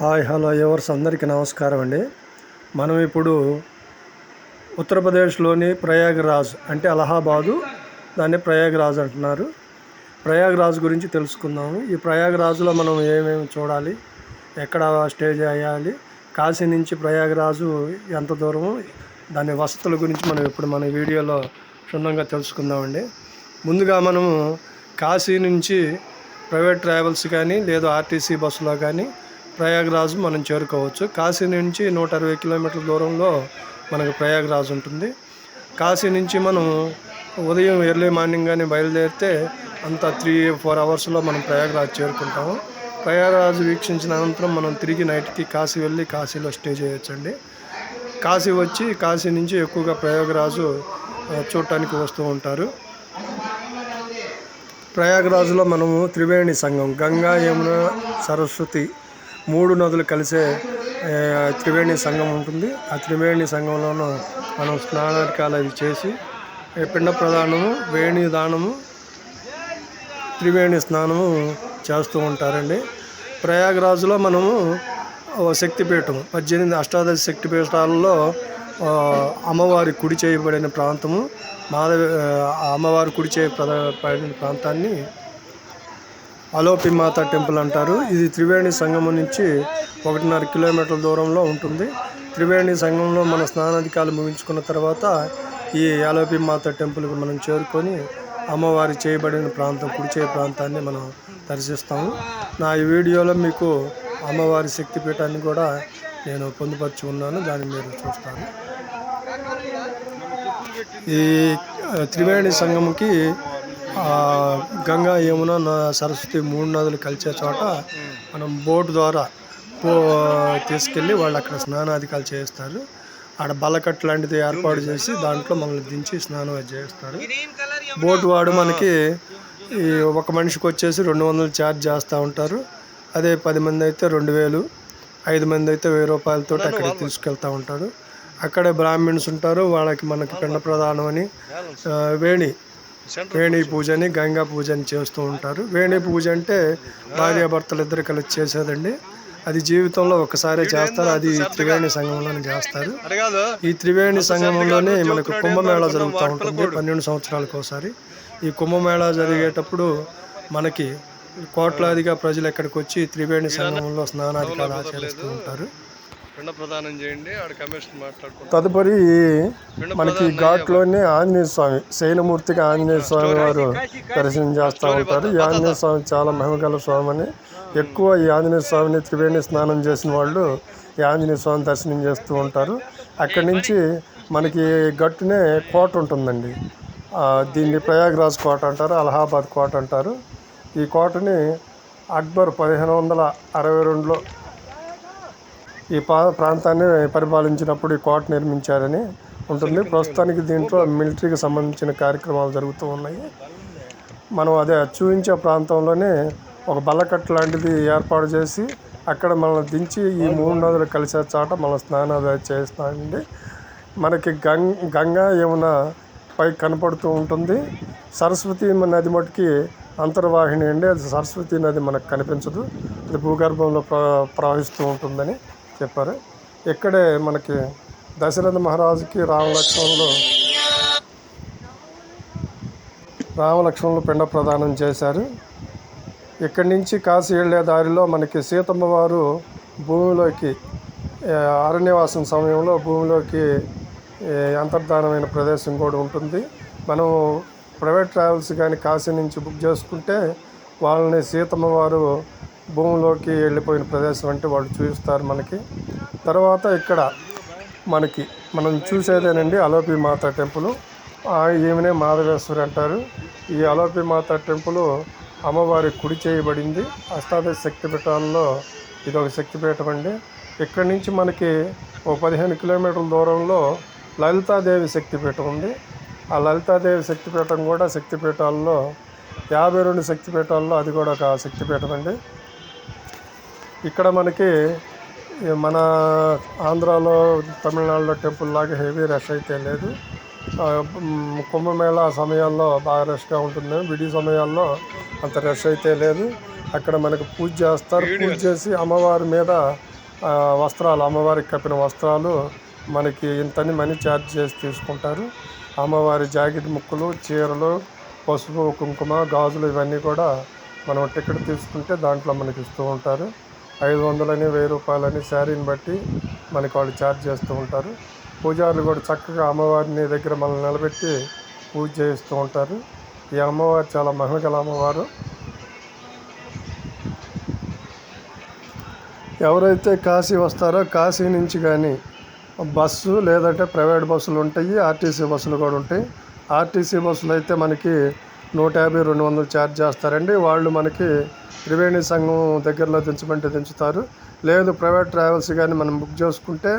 Hi hello ఎవర్స్ అందరికీ నమస్కారం అండి. మనం ఇప్పుడు ఉత్తరప్రదేశ్లోని ప్రయాగరాజ్ అంటే అలహాబాదు, దాన్ని ప్రయాగరాజ్ అంటున్నారు. ప్రయాగరాజ్ గురించి తెలుసుకుందాము. ఈ ప్రయాగరాజ్లో మనం ఏమేమి చూడాలి, ఎక్కడ స్టే చేయాలి, కాశీ నుంచి ప్రయాగరాజు ఎంత దూరము, దాని వసతుల గురించి మనం ఇప్పుడు మన వీడియోలో క్షుణ్ణంగా తెలుసుకుందామండి. ముందుగా మనము కాశీ నుంచి ప్రైవేట్ ట్రావెల్స్ కానీ లేదా ఆర్టీసీ బస్సులో కానీ ప్రయాగరాజ్ మనం చేరుకోవచ్చు. కాశీ నుంచి 160 కిలోమీటర్ల దూరంలో మనకు ప్రయాగరాజ్ ఉంటుంది. కాశీ నుంచి మనం ఉదయం ఎర్లీ మార్నింగ్ కానీ బయలుదేరితే అంత 3-4 అవర్స్లో మనం ప్రయాగరాజ్ చేరుకుంటాము. ప్రయాగరాజ్ వీక్షించిన అనంతరం మనం తిరిగి నైట్కి కాశీ వెళ్ళి కాశీలో స్టే చేయొచ్చండి. కాశీ వచ్చి కాశీ నుంచి ఎక్కువగా ప్రయాగరాజు చూడటానికి వస్తూ ఉంటారు. ప్రయాగరాజులో మనము త్రివేణి సంగం, గంగా, యమున, సరస్వతి 3 నదులు కలిసే త్రివేణి సంగం ఉంటుంది. ఆ త్రివేణి సంగంలోనూ మనం స్నానాధికాలు అవి చేసి పిండ ప్రదానము, వేణి దానము, త్రివేణి స్నానము చేస్తూ ఉంటారండి. ప్రయాగరాజులో మనము శక్తిపీఠం 18 అష్టాదశ శక్తిపీఠాలలో అమ్మవారి కుడి చేయబడిన ప్రాంతము, అమ్మవారి కుడి చేయబడిన ప్రాంతాన్ని అలోపిమాత టెంపుల్ అంటారు. ఇది త్రివేణి సంగమం నుంచి 1.5 కిలోమీటర్ల దూరంలో ఉంటుంది. త్రివేణి సంగంలో మన స్నానాధికాలు ముగించుకున్న తర్వాత ఈ అలోపిమాత టెంపుల్కి మనం చేరుకొని అమ్మవారి చేయబడిన ప్రాంతం, కుడి చేయ ప్రాంతాన్ని మనం దర్శిస్తాము. నా ఈ వీడియోలో మీకు అమ్మవారి శక్తిపీఠాన్ని కూడా నేను పొందుపరిచి ఉన్నాను, దాన్ని మీరు చూస్తారు. ఈ త్రివేణి సంగమంకి గంగా, యమున, సరస్వతి 3 నదులు కలిసే చోట మనం బోటు ద్వారా తీసుకెళ్ళి వాళ్ళు అక్కడ స్నానాధికాలు చేస్తారు. ఆడ బల్లకట్టు లాంటిది ఏర్పాటు చేసి దాంట్లో మనల్ని దించి స్నానం చేస్తారు. బోటు వాడు మనకి ఒక మనిషికి వచ్చేసి 200 ఛార్జ్ చేస్తూ ఉంటారు. అదే 10 మంది అయితే 2000, 5 మంది అయితే 1000 రూపాయలతో అక్కడికి తీసుకెళ్తూ ఉంటాడు. అక్కడే బ్రాహ్మణ్స్ ఉంటారు, వాళ్ళకి మనకి పిండ ప్రదానం అని వేణి పూజ అని, గంగా పూజ అని చేస్తూ ఉంటారు. వేణి పూజ అంటే భార్యాభర్తలు ఇద్దరు కలిసి చేసేదండి. అది జీవితంలో ఒకసారి చేస్తారు. అది త్రివేణి సంగమంలోనే చేస్తారు. ఈ త్రివేణి సంగమంలోనే మనకు కుంభమేళా జరుగుతూ ఉంటుంది 12 సంవత్సరాలకు ఒకసారి. ఈ కుంభమేళా జరిగేటప్పుడు మనకి కోట్లాదిగా ప్రజలు ఎక్కడికి వచ్చి త్రివేణి సంగమంలో స్నానాధికాలు ఆచరిస్తూ ఉంటారు. తదుపరి మనకి ఘాట్లోనే ఆంజనేయ స్వామి, శయనమూర్తిగా ఆంజనేయ స్వామి వారు దర్శనం చేస్తూ ఉంటారు. ఈ ఆంజనేయ స్వామి చాలా మహిమగల స్వామి అని, ఎక్కువ ఈ ఆంజనేయ స్వామిని త్రివేణి స్నానం చేసిన వాళ్ళు ఈ ఆంజనేయ స్వామి దర్శనం చేస్తూ ఉంటారు. అక్కడి నుంచి మనకి గట్టునే కోట ఉంటుందండి. దీన్ని ప్రయాగరాజ్ కోట అంటారు, అలహాబాద్ కోట అంటారు. ఈ కోటని అక్బర్ 1562లో ఈ ప్రాంతాన్ని పరిపాలించినప్పుడు ఈ కోట నిర్మించారని ఉంటుంది. ప్రస్తుతానికి దీంట్లో మిలిటరీకి సంబంధించిన కార్యక్రమాలు జరుగుతూ ఉన్నాయి. మనం అదే చూపించే ప్రాంతంలోనే ఒక బల్లకట్టు లాంటిది ఏర్పాటు చేసి అక్కడ మనల్ని దించి ఈ 3 నదులు కలిసే చాట మనం స్నానాలు చేస్తామండి. మనకి గంగా, యమున పై కనపడుతూ ఉంటుంది. సరస్వతి నది మటుకి అంతర్వాహిని అండి. అది సరస్వతి నది మనకు కనిపించదు, అది భూగర్భంలో ప్రవహిస్తూ ఉంటుందని చెప్పారు. ఇక్కడే మనకి దశరథ మహారాజుకి రామలక్ష్మణులు పిండ ప్రదానం చేశారు. ఇక్కడి నుంచి కాశీ వెళ్ళే దారిలో మనకి సీతమ్మ వారు భూమిలోకి అరణ్యవాసం సమయంలో భూమిలోకి అంతర్ధానమైన ప్రదేశం కూడా ఉంటుంది. మనం ప్రైవేట్ ట్రావెల్స్ కానీ కాశీ నుంచి బుక్ చేసుకుంటే వాళ్ళని సీతమ్మ వారు భూమిలోకి వెళ్ళిపోయిన ప్రదేశం అంటే వాళ్ళు చూపిస్తారు మనకి. తర్వాత ఇక్కడ మనం చూసేదేనండి అలోపిమాత టెంపుల్. ఈమెనే మాధవేశ్వరి అంటారు. ఈ అలోపిమాత టెంపుల్ అమ్మవారి కుడి చేయబడింది. అష్టాదశ శక్తిపీఠాల్లో ఇదొక శక్తిపీఠం అండి. ఇక్కడి నుంచి మనకి 15 కిలోమీటర్ల దూరంలో లలితాదేవి శక్తిపీఠం ఉంది. ఆ లలితాదేవి శక్తిపీఠం కూడా శక్తిపీఠాల్లో 52 శక్తిపీఠాల్లో అది కూడా ఒక శక్తిపీఠం అండి. ఇక్కడ మనకి మన ఆంధ్రాలో, తమిళనాడులో టెంపుల్ లాగా హెవీ రష్ అయితే లేదు. కుంభమేళా సమయాల్లో బాగా రష్గా ఉంటుంది, విడి సమయాల్లో అంత రష్ అయితే లేదు. అక్కడ మనకు పూజ చేస్తారు. పూజ చేసి అమ్మవారి మీద వస్త్రాలు, అమ్మవారికి కప్పిన వస్త్రాలు మనకి ఇంతని మనీ ఛార్జ్ చేసి తీసుకుంటారు. అమ్మవారి జాకెట్ ముక్కలు, చీరలు, పసుపు, కుంకుమ, గాజులు ఇవన్నీ కూడా మనం టికెట్ తీసుకుంటే దాంట్లో మనకి ఇస్తూ ఉంటారు. 500 అని 1000 రూపాయలని శారీని బట్టి మనకి వాళ్ళు ఛార్జ్ చేస్తూ ఉంటారు. పూజారులు కూడా చక్కగా అమ్మవారిని దగ్గర మనల్ని నిలబెట్టి పూజ చేస్తూ ఉంటారు. ఈ అమ్మవారు చాలా మహిమగల అమ్మవారు. ఎవరైతే కాశీ వస్తారో కాశీ నుంచి కానీ బస్సు లేదంటే ప్రైవేట్ బస్సులు ఉంటాయి, ఆర్టీసీ బస్సులు కూడా ఉంటాయి. ఆర్టీసీ బస్సులు అయితే మనకి 150, 200 ఛార్జ్ చేస్తారండి. వాళ్ళు మనకి త్రివేణి సంఘం దగ్గరలో దించమంటే దించుతారు. లేదు ప్రైవేట్ ట్రావెల్స్ కానీ మనం బుక్ చేసుకుంటే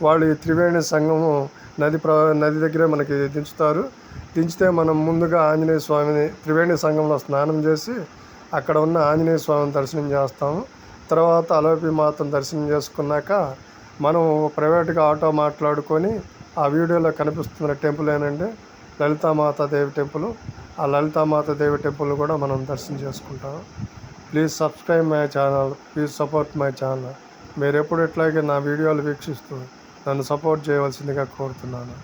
వాళ్ళు ఈ త్రివేణి సంఘము నది దగ్గరే మనకి దించుతారు. దించితే మనం ముందుగా ఆంజనేయ స్వామిని త్రివేణి సంఘంలో స్నానం చేసి అక్కడ ఉన్న ఆంజనేయ స్వామిని దర్శనం చేస్తాము. తర్వాత అలోపి మాతను దర్శనం చేసుకున్నాక మనం ప్రైవేట్గా ఆటో మాట్లాడుకొని ఆ వీడియోలో కనిపిస్తున్న టెంపుల్ ఏనండి లలితామాతాదేవి టెంపుల్. ఆ లలితామాతాదేవి టెంపుల్ కూడా మనం దర్శనం చేసుకుంటాం. Please subscribe my channel, please support my channel. మీరు ఎప్పుడు ఇట్లాగే నా వీడియోలు వీక్షిస్తూ నన్ను సపోర్ట్ చేయవలసిందిగా కోరుతున్నాను.